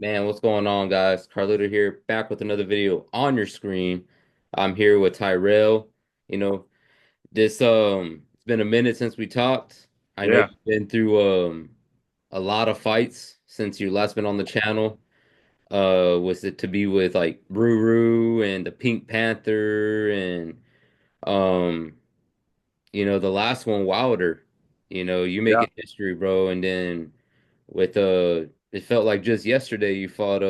Man, what's going on, guys? Carlito here, back with another video on your screen. I'm here with Tyrrell. You know, it's been a minute since we talked. I know Yeah, you've been through a lot of fights since you last been on the channel. Was it to be with like Ruru and the Pink Panther and um, the last one, Wilder. You yeah, making history, bro, and then with it felt like just yesterday you fought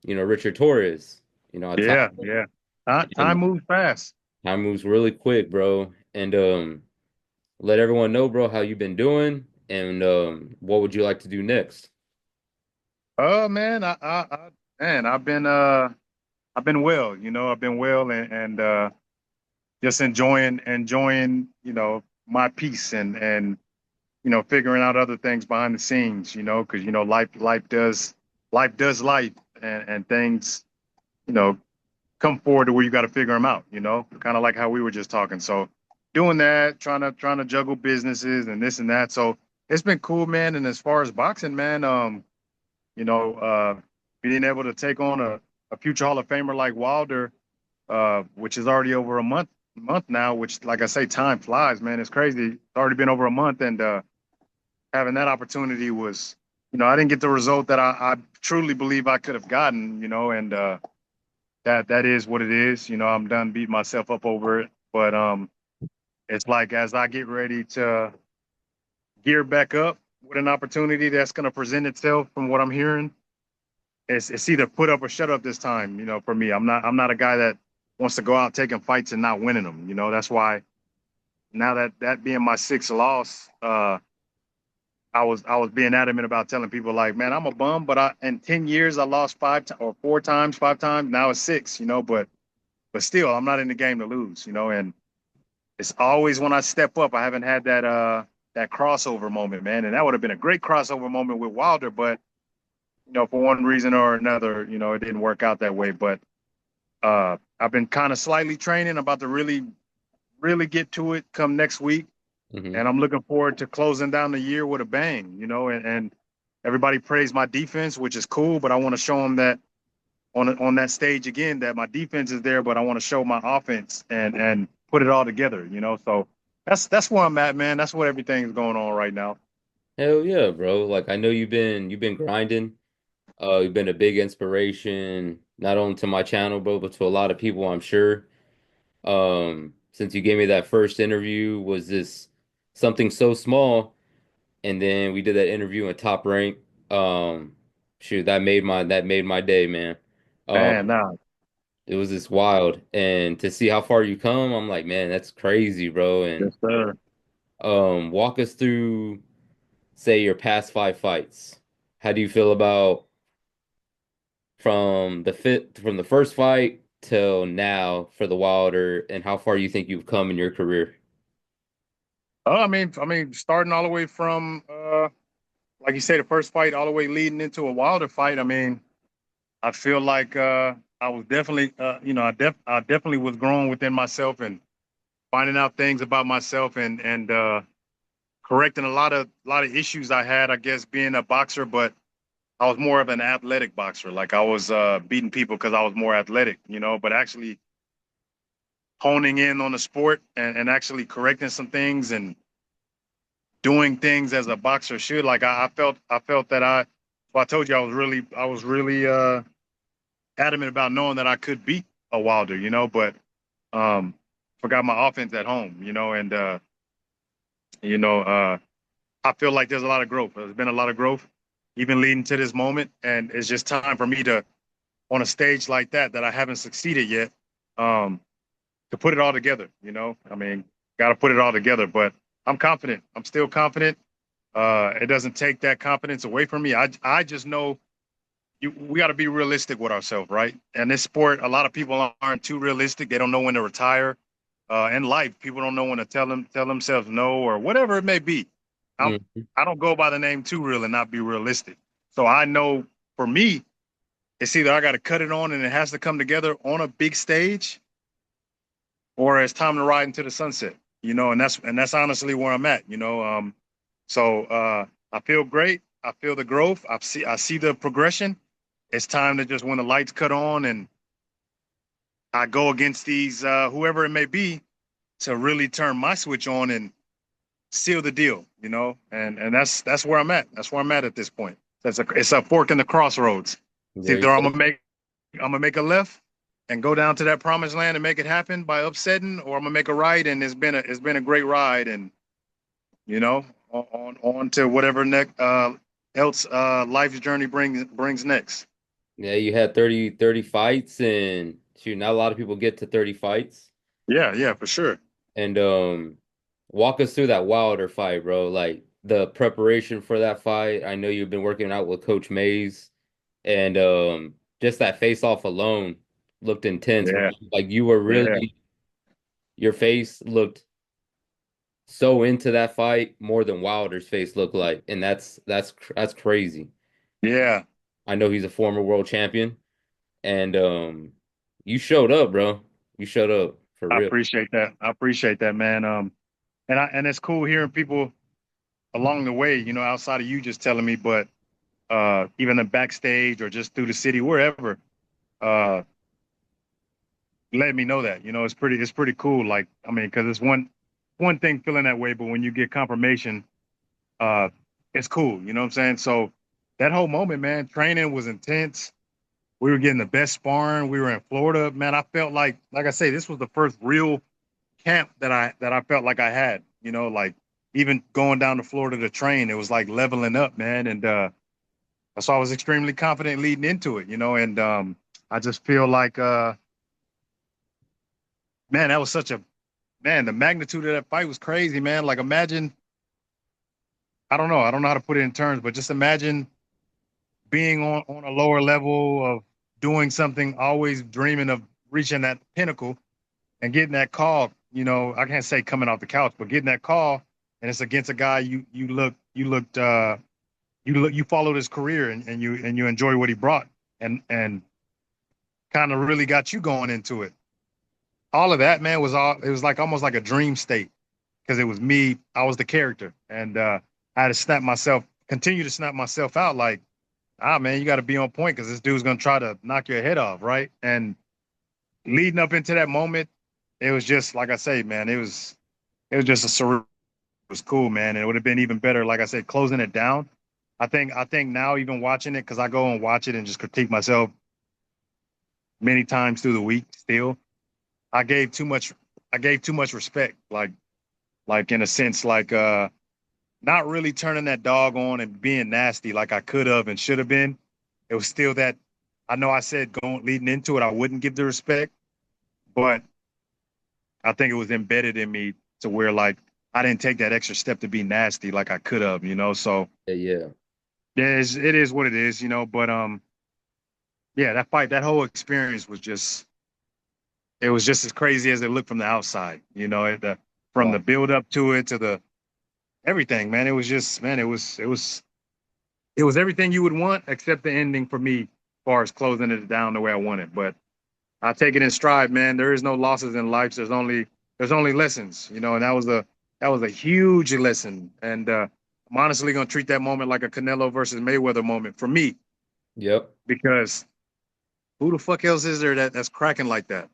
Richard Torres, on yeah, top, yeah. Time and moves fast. time moves really quick, bro. And let everyone know, bro, how you've been doing and what would you like to do next? Oh man, man, I've been well. I've been well and just enjoying, my peace and figuring out other things behind the scenes. Because life does life, and things, you know, come forward to where you got to figure them out. Kind of like how we were just talking. So doing that, trying to juggle businesses and this and that. So it's been cool, man. And as far as boxing, man, you know, uh, being able to take on a future Hall of Famer like Wilder, which is already over a month now. Which, like I say, time flies, man. It's crazy. It's already been over a month, and having that opportunity was, I didn't get the result that I truly believe I could have gotten. And that is what it is. I'm done beating myself up over it. But it's like as I get ready to gear back up with an opportunity that's going to present itself, from what I'm hearing, it's either put up or shut up this time. For me, I'm not a guy that wants to go out taking fights and not winning them. That's why now that being my sixth loss, I was being adamant about telling people like, man, I'm a bum, but in 10 years I lost or four times, five times. Now it's six. But still, I'm not in the game to lose. And it's always when I step up, I haven't had that crossover moment, man. And that would have been a great crossover moment with Wilder, but for one reason or another, it didn't work out that way. But I've been kind of slightly training, about to really get to it come next week. Hmm. And I'm looking forward to closing down the year with a bang, and everybody praised my defense, which is cool, but I want to show them that on that stage again, that my defense is there, but I want to show my offense and put it all together. So that's where I'm at, man. That's what everything's going on right now. Hell yeah, bro. Like I know you've been grinding. You've been a big inspiration, not only to my channel, bro, but to a lot of people, I'm sure. Since you gave me that first interview, was this something so small? And then we did that interview in Top Rank. Shoot, that made my day, man. Man, Um, nah, it was just wild, and to see how far you come, I'm like, man, that's crazy, bro. And yes, sir. walk us through, say, your past five fights. How do you feel about from the first fight till now for the Wilder, and how far you think you've come in your career? I mean, starting all the way from like you say, the first fight, all the way leading into a Wilder fight. I mean, I feel like I was definitely, I definitely was growing within myself and finding out things about myself and correcting a lot of issues I had. I guess being a boxer, but I was more of an athletic boxer. Like I was beating people because I was more athletic, but actually honing in on the sport and actually correcting some things and doing things as a boxer should. Like I felt that well, I told you I was really adamant about knowing that I could beat a Wilder, but um, forgot my offense at home, and you know, uh, I feel like there's a lot of growth. There's been a lot of growth, even leading to this moment, and it's just time for me to, on a stage like that I haven't succeeded yet, um, to put it all together. I mean, got to put it all together. But I'm confident. I'm still confident. It doesn't take that confidence away from me. I just know we got to be realistic with ourselves, right? And this sport, a lot of people aren't too realistic. They don't know when to retire. In life, people don't know when to tell themselves no or whatever it may be. I'm Mm. I don't go by the name TooReal and not be realistic. So I know for me, it's either I got to cut it on and it has to come together on a big stage, or it's time to ride into the sunset. And that's honestly where I'm at. So I feel great. I feel the growth. I see the progression, it's time to just when the lights cut on and I go against these whoever it may be to really turn my switch on and seal the deal, you know. And that's where I'm at. That's where I'm at this point. It's a fork in the crossroads. It's There you either go. I'm gonna make a left and go down to that promised land and make it happen by upsetting, or I'm gonna make a right and it's been a great ride and you know on to whatever next else life's journey brings next. Yeah, you had 30 fights and shoot, not a lot of people get to 30 fights. Yeah, yeah, for sure. And walk us through that Wilder fight, bro. Like the preparation for that fight. I know you've been working out with Coach Mays and just that face off alone looked intense, bro. Yeah, Like you were yeah, really your face looked so into that fight more than Wilder's face looked like. And that's crazy. yeah. I know he's a former world champion and you showed up, bro. You showed up for I real. appreciate that. I appreciate that, man. And it's cool hearing people along the way, you know, outside of you just telling me, but even the backstage or just through the city, wherever, uh, let me know that. You know, it's pretty cool. Like, I mean, because it's one thing feeling that way, but when you get confirmation, uh, it's cool. You know what I'm saying? So that whole moment, man, training was intense. We were getting the best sparring. We were in Florida, man. I felt like I say, this was the first real camp that I felt like I had. You know, like even going down to Florida to train, it was like leveling up, man. And so I was extremely confident leading into it. You know, and I just feel like, man, that was such a man. The magnitude of that fight was crazy, man. Like imagine, I don't know how to put it in terms, but just imagine being on a lower level of doing something, always dreaming of reaching that pinnacle and getting that call, you know, I can't say coming off the couch, but getting that call and it's against a guy you followed his career and you enjoy what he brought and kind of really got you going into it. All of that, man, was all it was like almost like a dream state because it was me, I was the character. And I had to continue to snap myself out like, man, you got to be on point because this dude's gonna try to knock your head off, right? And leading up into that moment, it was just like I say, man, it was just a surreal. It was cool, man. And it would have been even better, like I said, closing it down. I think now even watching it because I go and watch it and just critique myself many times through the week. Still, I gave too much. I gave too much respect, like in a sense, like not really turning that dog on and being nasty like I could have and should have been. It was still that I know I said going leading into it, I wouldn't give the respect, but I think it was embedded in me to where like I didn't take that extra step to be nasty like I could have, you know. So Yeah, yeah. yeah, it is what it is, you know. But yeah, that fight, that whole experience was just it was just as crazy as it looked from the outside, you know. From Wow. the build up to it to the everything, man. It was just man, it was everything you would want except the ending for me, as far as closing it down the way I wanted. But I take it in stride, man. There is no losses in life. There's only lessons, you know, and that was a huge lesson. And I'm honestly gonna treat that moment like a Canelo versus Mayweather moment for me, Yep. because who the fuck else is there that's cracking like that?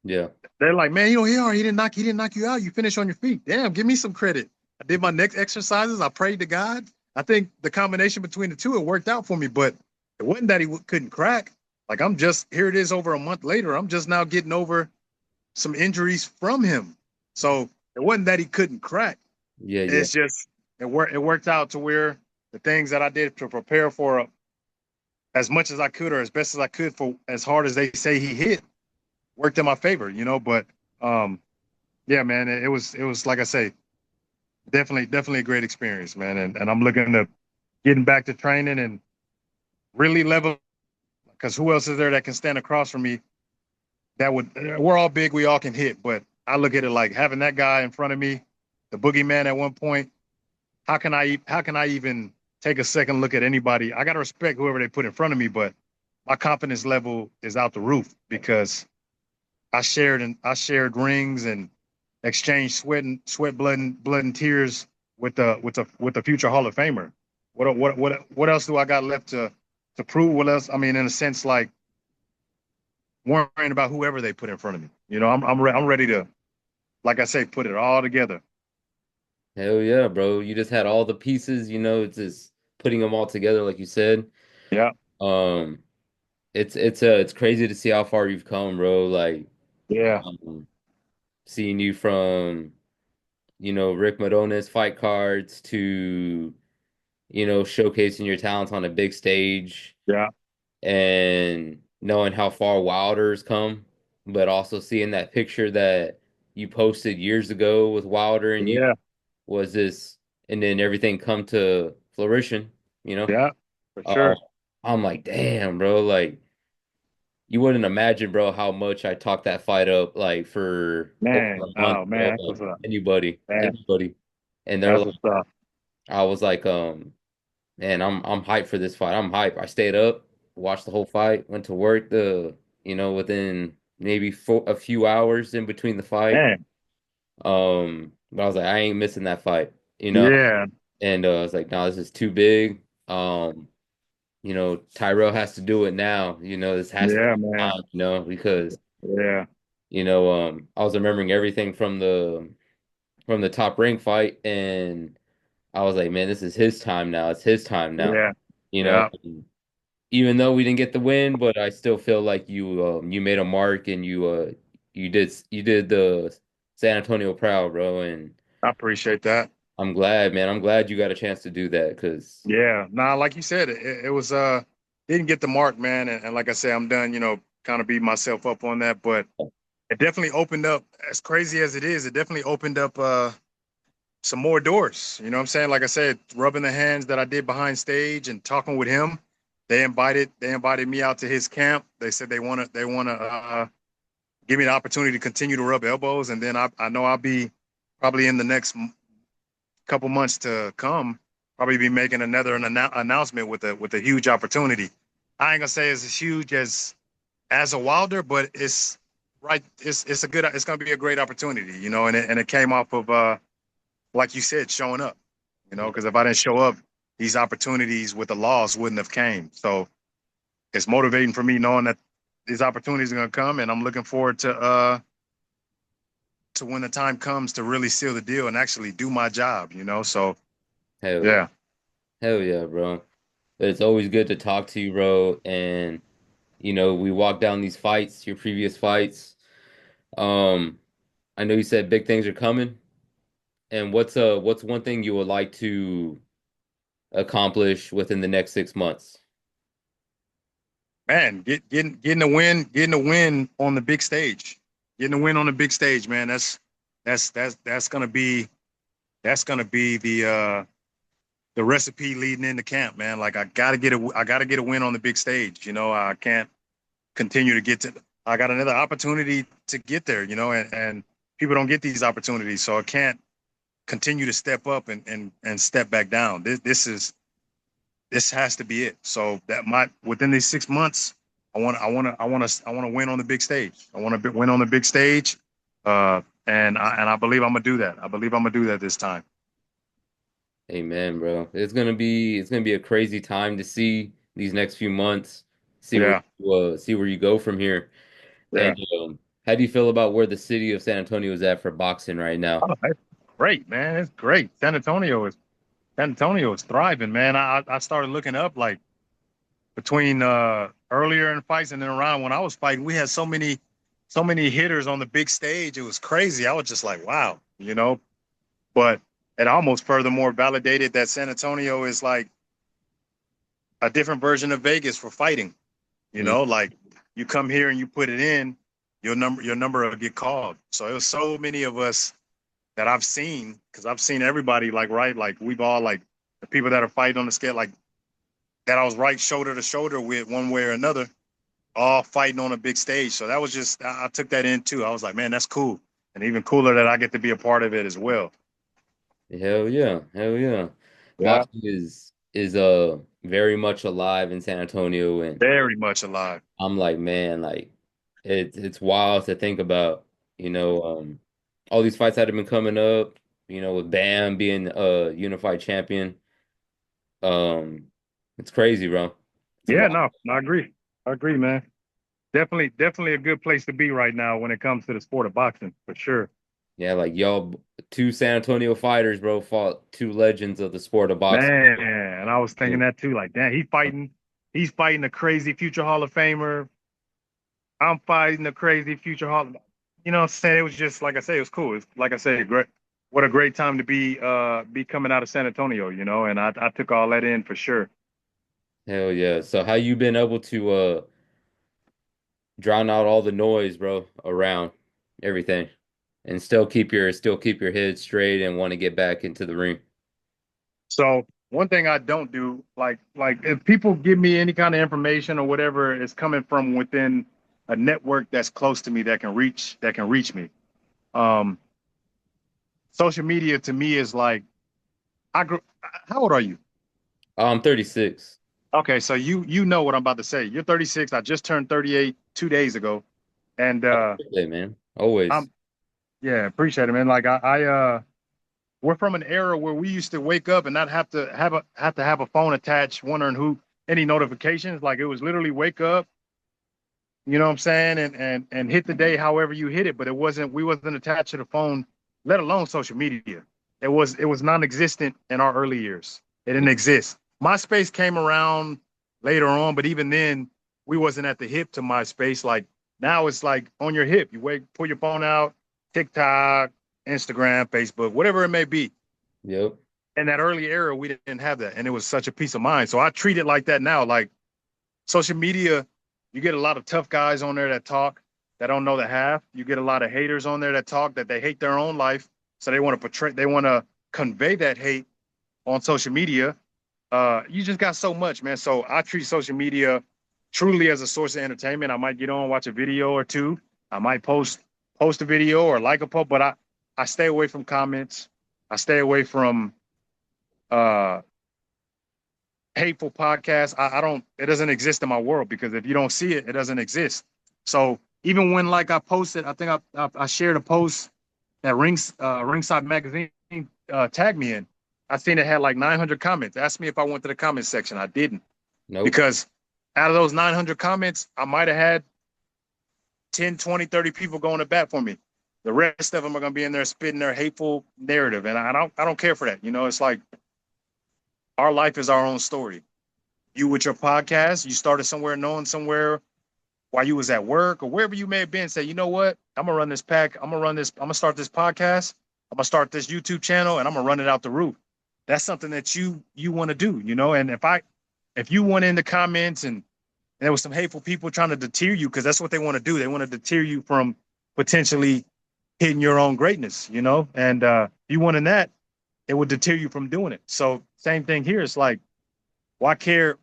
Yeah. They're like, man, you know, he didn't knock you out. You finished on your feet. Damn, give me some credit. I did my next exercises. I prayed to God. I think the combination between the two, it worked out for me. But it wasn't that couldn't crack. Like I'm just here. It is over a month later. I'm just now getting over some injuries from him. So it wasn't that he couldn't crack. Yeah, yeah. It's just it worked out to where the things that I did to prepare for as much as I could or as best as I could for as hard as they say he hit worked in my favor, you know. But um, yeah, man, it was like I say, definitely a great experience, man. And I'm looking to getting back to training and really level because who else is there that can stand across from me that would we're all big, we all can hit, but I look at it like having that guy in front of me, the boogeyman at one point, how can I even take a second look at anybody? I gotta respect whoever they put in front of me, but my confidence level is out the roof because I shared rings and exchanged blood and tears with the future Hall of Famer. What else do I got left to prove what else. I mean, in a sense, like worrying about whoever they put in front of me. I'm ready to, like I say, put it all together. Hell yeah, bro. You just had all the pieces, it's just putting them all together, like you said. Yeah, Um, it's crazy to see how far you've come, bro. Like, yeah, um, seeing you from, Rick Madona's fight cards to, showcasing your talents on a big stage yeah, and knowing how far Wilder's come, but also seeing that picture that you posted years ago with Wilder and you yeah, was this, and then everything come to fruition, you know? yeah, for Uh, sure. I'm like, damn, bro, like you wouldn't imagine, bro, how much I talked that fight up like for over Man, a month, oh bro. man, that's Like what's up. anybody, Man, anybody. And they're that's like, what's up. I was like, man, I'm hyped for this fight. I'm hyped. I stayed up, watched the whole fight, went to work within maybe a few hours in between the fight. Man, But I was like, I ain't missing that fight, you know? yeah, And I was like, no, this is too big. Tyrrell has to do it now. This has to be yeah, man, time, because yeah, I was remembering everything from the top rank fight, and I was like, man, this is his time now. It's his time now. yeah, You know, yeah, even though we didn't get the win, but I still feel like you made a mark and you did the San Antonio proud, bro. And I appreciate that. I'm glad, man. I'm glad you got a chance to do that because Yeah, nah, like you said, it was didn't get the mark, man, and like I said, I'm done, kind of beat myself up on that, but it definitely opened up, as crazy as it is, it definitely opened up some more doors. You know what I'm saying? Like I said, rubbing the hands that I did behind stage and talking with him. They invited me out to his camp. They said they wanna give me the opportunity to continue to rub elbows, and then I know I'll be probably in the next couple months to come, probably be making another announcement with a huge opportunity. I ain't gonna say it's as huge as a Wilder, but it's right. It's a good. It's gonna be a great opportunity, and it came off of like you said, showing up. Because if I didn't show up, these opportunities with the loss wouldn't have came. So it's motivating for me knowing that these opportunities are gonna come, and I'm looking forward to when the time comes to really seal the deal and actually do my job. So hell yeah, yeah, hell yeah, bro. But it's always good to talk to you, bro. And we walk down these fights, your previous fights. Um, I know you said big things are coming. And what's one thing you would like to accomplish within the next 6 months? man, getting a win on the big stage, getting a win on the big stage, man. That's gonna be the recipe leading into camp, man. Like I gotta get a win on the big stage. I can't continue to get to. I got another opportunity to get there, and people don't get these opportunities, so I can't continue to step up and step back down. This has to be it. So that might within these 6 months, I want to win on the big stage. I want to win on the big stage, and I believe I'm gonna do that. I believe I'm gonna do that this time. Amen, bro. It's gonna be a crazy time to see these next few months, Yeah, see where you go from here. yeah. And how do you feel about where the city of San Antonio is at for boxing right now? Oh, it's great, man. It's great. San Antonio is thriving, man. I started looking up like between earlier in fights and then around when I was fighting, we had so many hitters on the big stage. It was crazy. I was just like, wow. But it almost furthermore validated that San Antonio is like a different version of Vegas for fighting. Mm, Like you come here and you put it in, your number will get called. So it was so many of us that I've seen, because I've seen everybody like right, like we've all like the people that are fighting on the scale, like that I was right shoulder to shoulder with one way or another, all fighting on a big stage. So that was just I took that in too. I was like, man, that's cool. And even cooler that I get to be a part of it as well. hell yeah, hell yeah. Yeah. Boxing is very much alive in San Antonio, and Very much alive. I'm like, man, like it's wild to think about, all these fights that have been coming up, with Bam being a unified champion. Um, it's crazy, bro. to Yeah, watch. no, I agree. I agree, man. Definitely a good place to be right now when it comes to the sport of boxing, for sure. Yeah, like y'all, two San Antonio fighters, bro, fought two legends of the sport of boxing. Man, and I was thinking that too. Like, damn, he's fighting a crazy future Hall of Famer. I'm fighting a crazy future Hall. You know what I'm saying? It was just like I say, it was cool. It's like I said, great. What a great time to be coming out of San Antonio, you know. And I took all that in for sure. Hell yeah. So how you been able to drown out all the noise, bro, around everything and still keep your head straight and want to get back into the ring? So one thing I don't do, like if people give me any kind of information or whatever is coming from within a network that's close to me that can reach me. Um, Social media to me is like I grew. How old are you? Oh, I'm 36. Okay, so you know what I'm about to say. You're 36. I just turned 38 2 days ago, and Happy birthday, man. Always. I'm yeah, appreciate it, man. Like I we're from an era where we used to wake up and not have a phone attached, wondering who any notifications. Like it was literally wake up, you know what I'm saying, and hit the day however you hit it. But we wasn't attached to the phone, let alone social media. It was non-existent in our early years. It didn't exist. MySpace came around later on, but even then, we wasn't at the hip to MySpace. Like now, it's like on your hip. Pull your phone out, TikTok, Instagram, Facebook, whatever it may be. Yep. In that early era, we didn't have that, and it was such a peace of mind. So I treat it like that now. Like social media, you get a lot of tough guys on there that talk that don't know the half. You get a lot of haters on there that talk that they hate their own life, so they want to convey that hate on social media. You just got so much, man. So I treat social media truly as a source of entertainment. I might get on, watch a video or two. I might post a video or like a post, but I stay away from comments. I stay away from uh hateful podcasts. I don't. It doesn't exist in my world because if you don't see it, it doesn't exist. So even when like I posted, I think I shared a post that Ringside Magazine tagged me in. I seen it had like 900 comments. Asked me if I went to the comment section. I didn't Nope. because out of those 900 comments, I might have had 10, 20, 30 people going to bat for me. The rest of them are going to be in there spitting their hateful narrative, and I don't care for that. You know, it's like our life is our own story. You with your podcast, you started somewhere, knowing somewhere while you was at work or wherever you may have been. Say, you know what? I'm gonna run this pack. I'm gonna run this. I'm gonna start this podcast. I'm gonna start this YouTube channel, and I'm gonna run it out the roof. That's something that you want to do, you know. And if you went in the comments and there was some hateful people trying to deter you, because that's what they want to do. They want to deter you from potentially hitting your own greatness, you know. And you want in that, it would deter you from doing it. So same thing here. It's like, why care?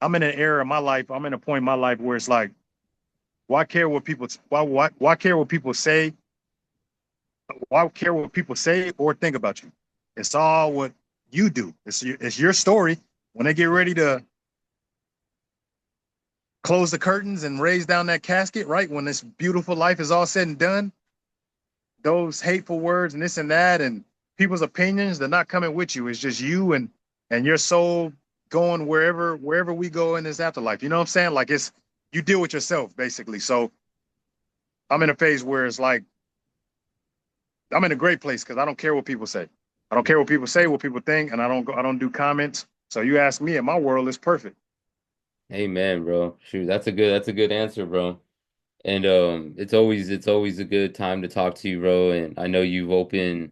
I'm in an era in my life. I'm in a point in my life where it's like, why care what people say? Why care what people say or think about you? It's all what you do. It's your story. When they get ready to close the curtains and raise down that casket, right? When this beautiful life is all said and done, those hateful words and this and that and people's opinions, they're not coming with you. It's just you and your soul going wherever we go in this afterlife. You know what I'm saying? Like it's you deal with yourself basically. So I'm in a phase where it's like I'm in a great place because I don't care what people say. I don't care what people say, what people think, and I don't do comments. So you ask me, and my world is perfect. Amen, bro. Shoot, that's a good answer, bro. And it's always a good time to talk to you, bro. And I know you open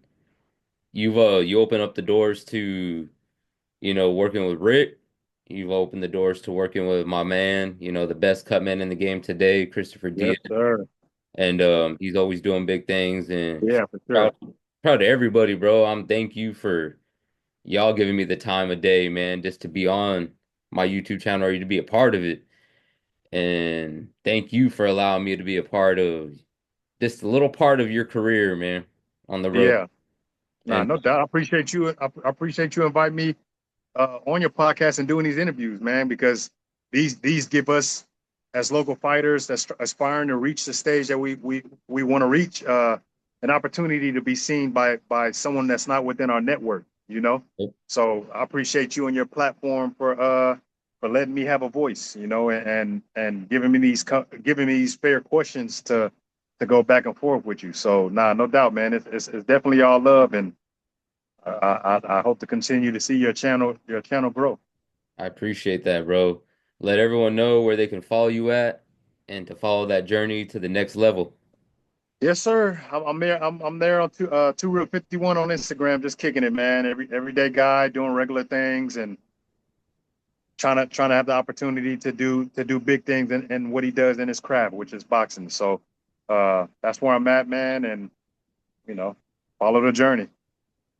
up the doors to, working with Rick. You've opened the doors to working with my man, the best cut man in the game today, Christopher Yes, Diaz. sir. And he's always doing big things and Yeah, for proud sure. proud of everybody, bro. Thank you for y'all giving me the time of day, man, just to be on my YouTube channel or to be a part of it. And thank you for allowing me to be a part of just a little part of your career, man, on the road. Yeah. Nah, And no doubt. I appreciate you. I appreciate you inviting me on your podcast and doing these interviews, man, because these give us as local fighters that's aspiring to reach the stage that we want to reach, an opportunity to be seen by someone that's not within our network, you know. So I appreciate you and your platform for for letting me have a voice, and giving me these fair questions to go back and forth with you. So nah, no doubt, man. It's definitely all love, and I hope to continue to see your channel grow. I appreciate that, bro. Let everyone know where they can follow you at and to follow that journey to the next level. Yes, sir. I'm there. I'm there on TooReal 51 on Instagram, just kicking it, man. Everyday guy doing regular things and trying to have the opportunity to do big things in what he does in his craft, which is boxing. So that's where I'm at, man. And you know, follow the journey.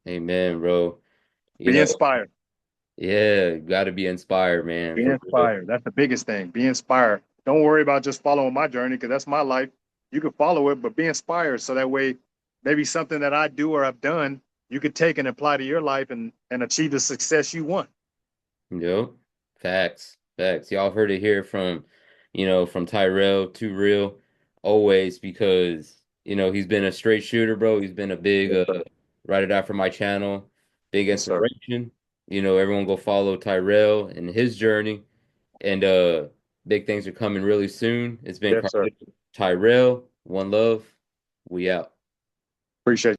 Amen, bro. You Be know, inspired. yeah, got to be inspired, man, Be for real. inspired. That's the biggest thing. Be inspired. Don't worry about just following my journey because that's my life. You can follow it, but be inspired so that way maybe something that I do or I've done you could take and apply to your life and achieve the success you want. Yo, facts, facts. Y'all heard it here from, from Tyrrell to real, always because, he's been a straight shooter, bro. He's been a big, Yes, sir. ride it out for my channel, big Yes, sir. inspiration. Everyone go follow Tyrell and his journey. And big things are coming really soon. It's been Yes, sir. Tyrell, one love, we out. Appreciate